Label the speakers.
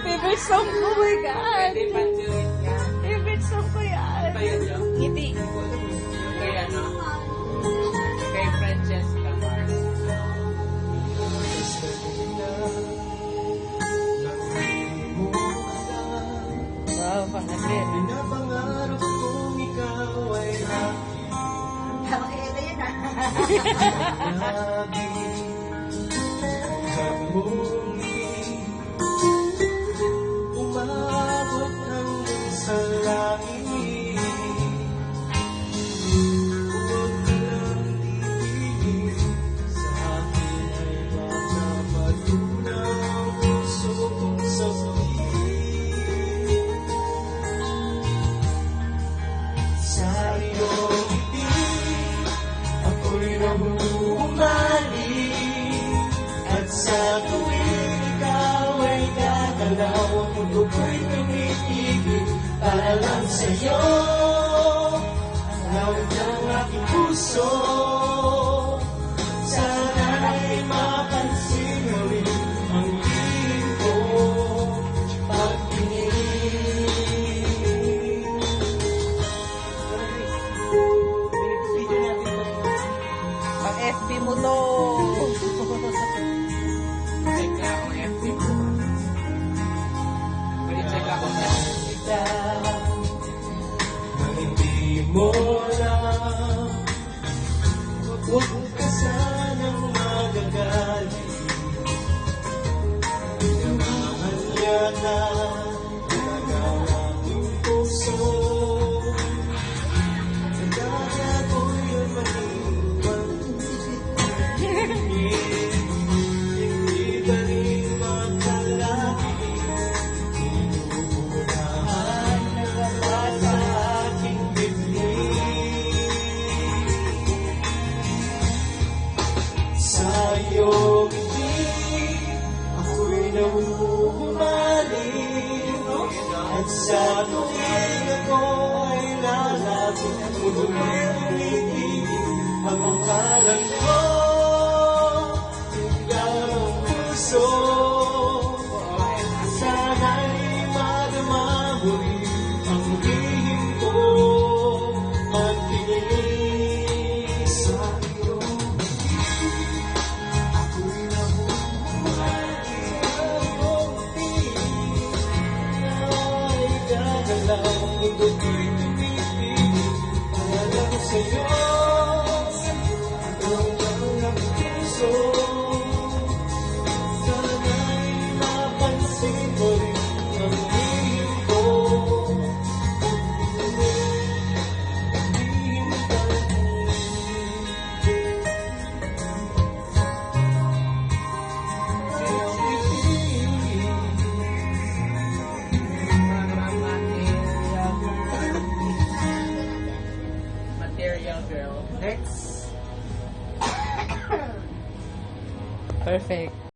Speaker 1: Favorite song ko, oh my God!
Speaker 2: Pwede pa duit ka.
Speaker 1: Favorite song ko yan.
Speaker 2: Ba yun yun?
Speaker 1: Ngiti.
Speaker 2: Kay ano? Kay Francesca Mars.
Speaker 1: Wow, pangasin.
Speaker 3: Pinapangarap kong ikaw ay
Speaker 4: Pakita yun ah.
Speaker 3: lagi at muli umabot hanggang sa langit. Huwag ka lang titigil, sa akin ay baka matunaw ang puso kong sabihin. Sa iyong ibig, ako'y namumali, at sa tuwing ikaw ay gagalaw, ang mundo ko'y tumitigil para lang sa'yo. Ang lawak ng aking puso, sana'y mapansin mo rin ang lihim ko pagtingin. Video natin to.
Speaker 1: Pang FB mo to.
Speaker 2: Check na ako FB mo. Pwede check ako sa
Speaker 3: Kita nang hindi mo lang, huwag ka sanang magagalit. Tinamahan niya na talaga ang aking puso. Kaya ko'y maniwan, hindi ka rin makalaki. Inuunahan na wala sa aking bibig. Sa iyong ibig, ako'y nahuhumaling, at sa tuwing ako ay lalapit, mundo ko'y tumitigil, ang pangalan ko, ikaw ang puso. Sana'y madama mo rin ang lihim ko, magtingin sa iyong ibig. Ako'y nahuhumali, ang tingin ay gagalaw, ang mundo ko'y tumitigil para lang sa'yo. Ikaw lang ang puso, sana'y mapansin mo rin ang lihim ko. Lihim
Speaker 2: material girl. Next.
Speaker 1: Perfect.